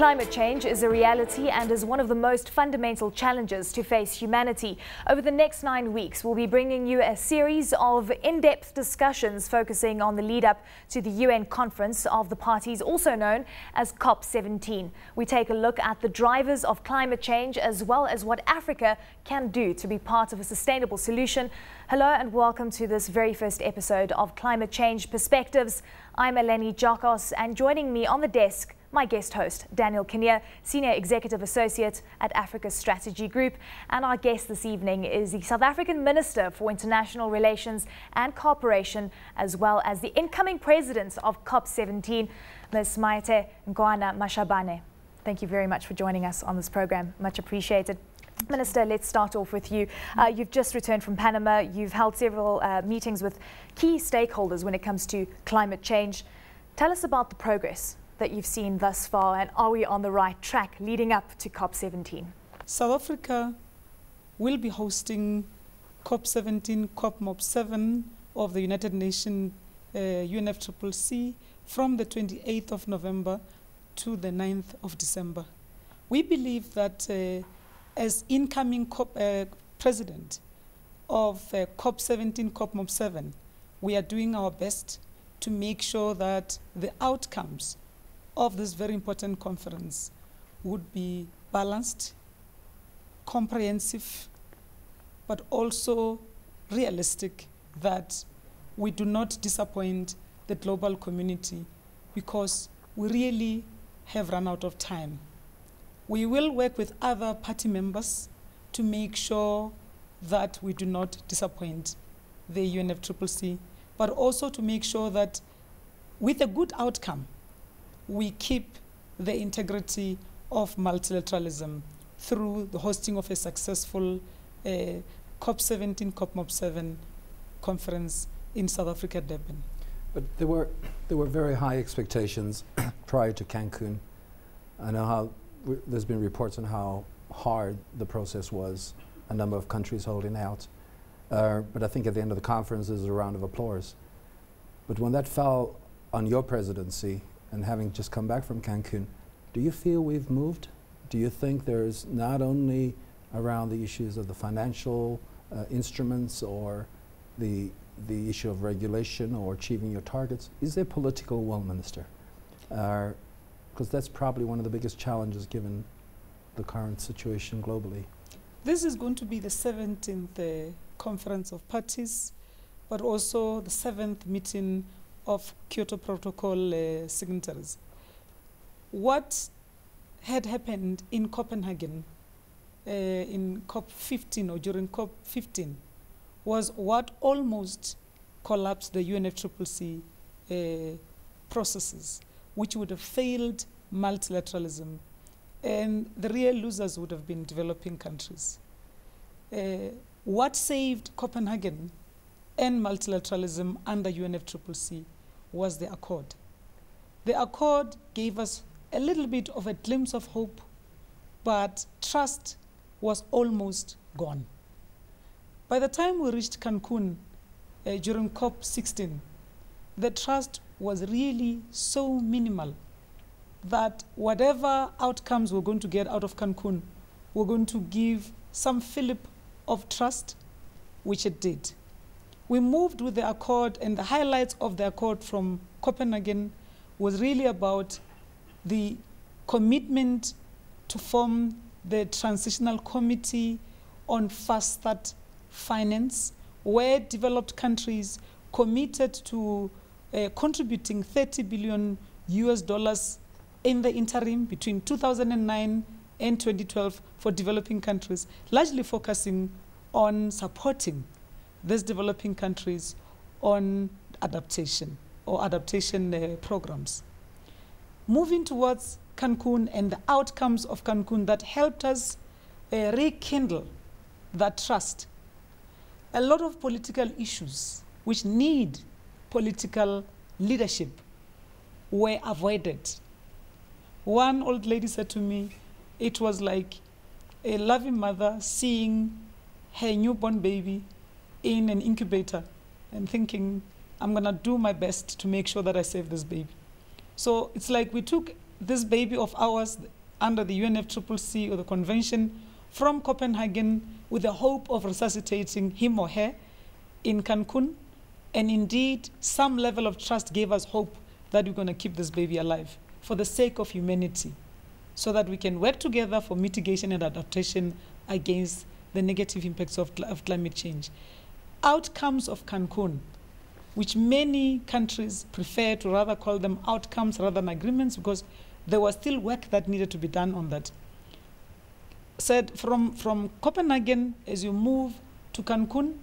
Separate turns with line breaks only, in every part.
Climate change is a reality and is one of the most fundamental challenges to face humanity. Over the next 9 weeks, we'll be bringing you a series of in-depth discussions focusing on the lead-up to the UN conference of the parties, also known as COP17. We take a look at the drivers of climate change as well as what Africa can do to be part of a sustainable solution. Hello and welcome to this very first episode of Climate Change Perspectives. I'm Eleni, Giokos, and joining me on the desk, my guest host, Daniel Kinnear, Senior Executive Associate at Africa Strategy Group. And our guest this evening is the South African Minister for International Relations and Cooperation, as well as the incoming President of COP17, Ms. Maite Nkoana-Mashabane. Thank you very much for joining us on this program. Much appreciated. Minister, let's start off with you. You've just returned from Panama. You've held several meetings with key stakeholders when it comes to climate change. Tell us about the progress that you've seen thus far, and are we on the right track leading up to COP17?
South Africa will be hosting COP17, COP7 of the United Nations UNFCCC from the 28th of November to the 9th of December. We believe that as incoming president of COP17, COP7, we are doing our best to make sure that the outcomes of this very important conference would be balanced, comprehensive, but also realistic, that we do not disappoint the global community, because we really have run out of time. We will work with other party members to make sure that we do not disappoint the UNFCCC, but also to make sure that with a good outcome, we keep the integrity of multilateralism through the hosting of a successful COP17, COP7 conference in South Africa, Durban.
But there were very high expectations prior to Cancun. I know how there's been reports on how hard the process was, a number of countries holding out. But I think at the end of the conference, there's a round of applause. But when that fell on your presidency, and having just come back from Cancun, do you feel we've moved? Do you think there's not only around the issues of the financial instruments or the issue of regulation or achieving your targets? Is there political will, Minister? Because that's probably one of the biggest challenges given the current situation globally.
This is going to be the 17th Conference of Parties, but also the 7th meeting of Kyoto Protocol signatories. What had happened in Copenhagen in COP15 or during COP15 was what almost collapsed the UNFCCC processes, which would have failed multilateralism, and the real losers would have been developing countries. What saved Copenhagen and multilateralism under UNFCCC was the accord. The accord gave us a little bit of a glimpse of hope, but trust was almost gone. By the time we reached Cancun during COP16, the trust was really so minimal that whatever outcomes we're going to get out of Cancun, we're going to give some fillip of trust, which it did. We moved with the accord, and the highlights of the accord from Copenhagen was really about the commitment to form the Transitional Committee on Fast Start Finance, where developed countries committed to contributing $30 billion in the interim between 2009 and 2012 for developing countries, largely focusing on supporting these developing countries on adaptation or adaptation programs. Moving towards Cancun and the outcomes of Cancun that helped us rekindle that trust. A lot of political issues which need political leadership were avoided. One old lady said to me, it was like a loving mother seeing her newborn baby in an incubator and thinking, I'm going to do my best to make sure that I save this baby. So it's like we took this baby of ours under the UNFCCC or the convention from Copenhagen with the hope of resuscitating him or her in Cancun. And indeed, some level of trust gave us hope that we're going to keep this baby alive for the sake of humanity, so that we can work together for mitigation and adaptation against the negative impacts of climate change. Outcomes of Cancun, which many countries prefer to rather call them outcomes rather than agreements, because there was still work that needed to be done on that. Said from Copenhagen, as you move to Cancun,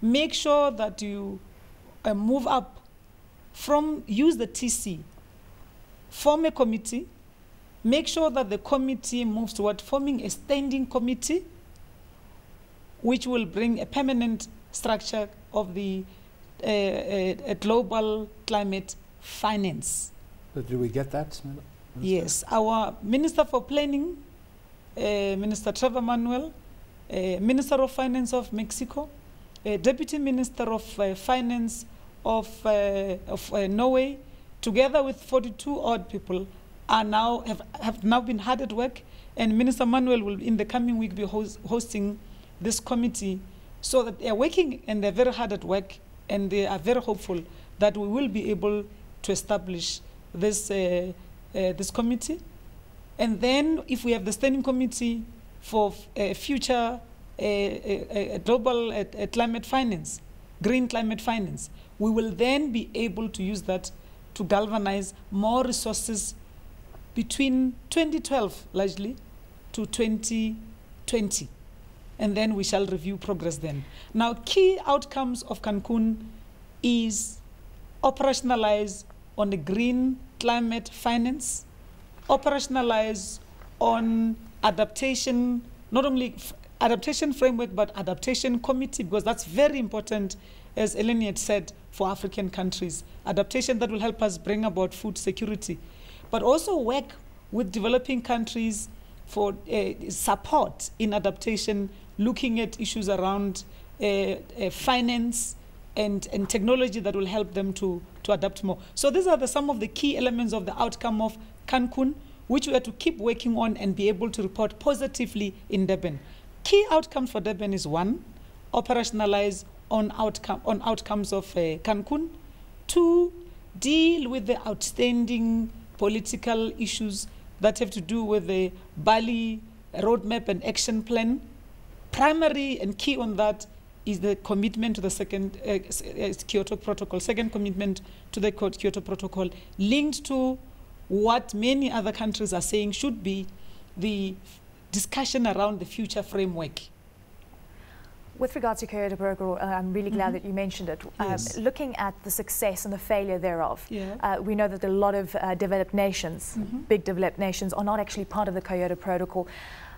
make sure that you move up use the TC, form a committee, make sure that the committee moves toward forming a standing committee, which will bring a permanent structure of the a global climate finance.
But do we get that, Minister?
Yes, our Minister for Planning, Minister Trevor Manuel, Minister of Finance of Mexico, Deputy Minister of Finance of Norway, together with 42 odd people, are now have now been hard at work, and Minister Manuel will in the coming week be hosting this committee, so that they are working and they're very hard at work, and they are very hopeful that we will be able to establish this this committee. And then if we have the standing committee for future global climate finance, green climate finance, we will then be able to use that to galvanize more resources between 2012 largely to 2020. And then we shall review progress then. Now, key outcomes of Cancun is operationalize on the green climate finance, operationalize on adaptation, not only adaptation framework, but adaptation committee, because that's very important, as Eleni had said, for African countries. Adaptation that will help us bring about food security, but also work with developing countries for support in adaptation, looking at issues around finance and technology that will help them to adapt more. So these are some of the key elements of the outcome of Cancun, which we are to keep working on and be able to report positively in Durban. Key outcomes for Durban is 1, operationalize on outcomes of Cancun. 2, deal with the outstanding political issues that have to do with the Bali roadmap and action plan. Primary and key on that is the commitment to the second Kyoto Protocol, second commitment to the Kyoto Protocol, linked to what many other countries are saying should be the discussion around the future framework.
With regards to Kyoto Protocol, I'm really glad that you mentioned it.
Yes.
Looking at the success and the failure thereof,
Yeah.
we know that a lot of developed nations, big developed nations, are not actually part of the Kyoto Protocol.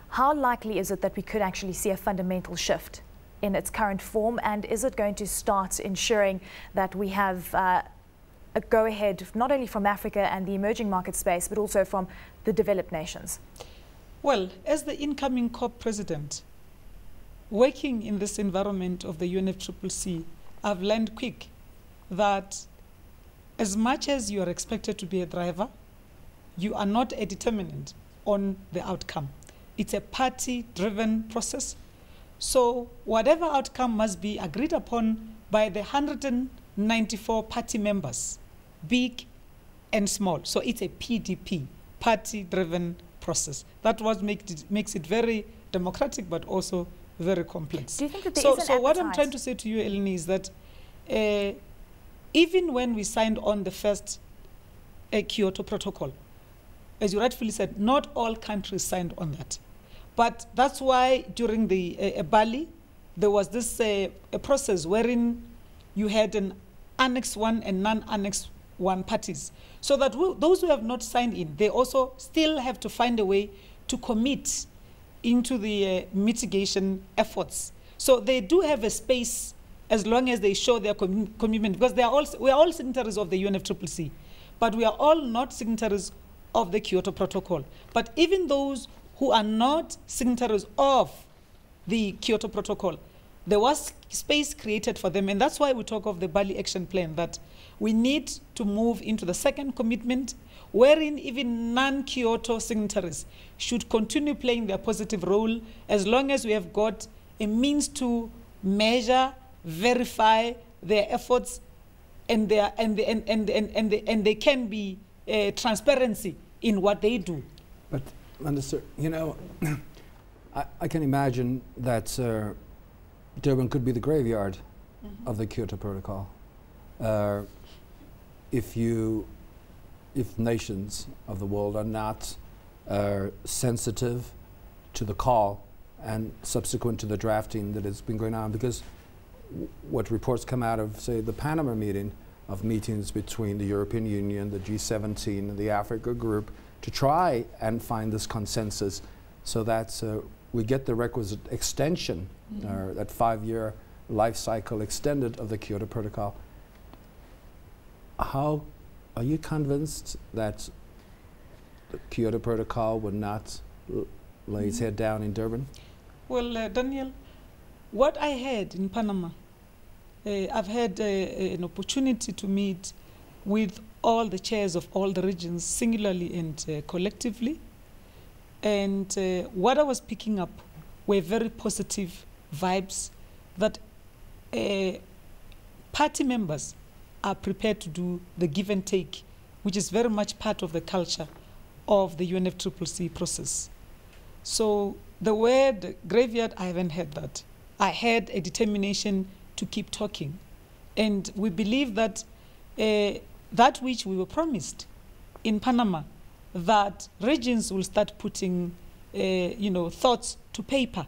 How likely is it that we could actually see a fundamental shift in its current form, and is it going to start ensuring that we have a go-ahead not only from Africa and the emerging market space, but also from the developed nations?
Well, as the incoming COP president, working in this environment of the UNFCCC, I've learned quick that as much as you are expected to be a driver, you are not a determinant on the outcome. It's a party-driven process. So whatever outcome must be agreed upon by the 194 party members, big and small. So it's a PDP, party-driven process. That what makes it very democratic, but also very complex.
Do you think that there
so
is an
so what I'm
appetite?
trying to say to you, Eleni, is that even when we signed on the first Kyoto Protocol, as you rightfully said, not all countries signed on that. But that's why during the Bali, there was this a process wherein you had an Annex 1 and non-Annex 1 parties. So that those who have not signed in, they also still have to find a way to commit into the mitigation efforts. So they do have a space as long as they show their commitment, because we are all signatories of the UNFCCC, but we are all not signatories of the Kyoto Protocol. But even those who are not signatories of the Kyoto Protocol, there was space created for them, and that's why we talk of the Bali Action Plan, that we need to move into the second commitment, wherein even non-Kyoto signatories should continue playing their positive role as long as we have got a means to measure, verify their efforts, and they can be transparency in what they do.
But, Minister, you know, I can imagine that Durban could be the graveyard of the Kyoto Protocol. If nations of the world are not sensitive to the call and subsequent to the drafting that has been going on, because what reports come out of, say, the Panama meeting, of meetings between the European Union, the G17, and the Africa Group to try and find this consensus so that we get the requisite extension, that 5-year life cycle extended of the Kyoto Protocol. How are you convinced that the Kyoto Protocol would not lay its head down in Durban?
Well, Daniel, what I had in Panama, I've had an opportunity to meet with all the chairs of all the regions, singularly and collectively. And what I was picking up were very positive vibes that party members are prepared to do the give and take, which is very much part of the culture of the UNFCCC process. So the word graveyard, I haven't heard that. I had a determination to keep talking. And we believe that that which we were promised in Panama, that regions will start putting thoughts to paper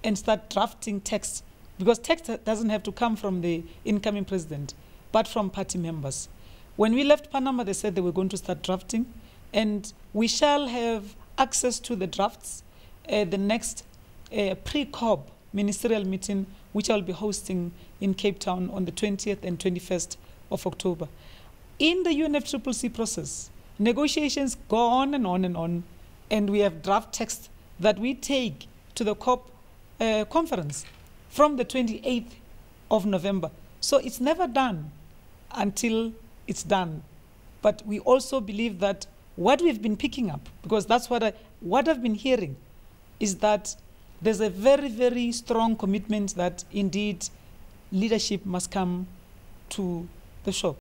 and start drafting text, because text doesn't have to come from the incoming president, but from party members. When we left Panama, they said they were going to start drafting, and we shall have access to the drafts at the next pre-COB ministerial meeting, which I'll be hosting in Cape Town on the 20th and 21st of October. In the UNFCCC process, negotiations go on and on and on, and we have draft text that we take to the COP conference from the 28th of November. So it's never done until it's done. But we also believe that what we've been picking up, because that's what I've been hearing, is that there's a very, very strong commitment that indeed leadership must come to the show.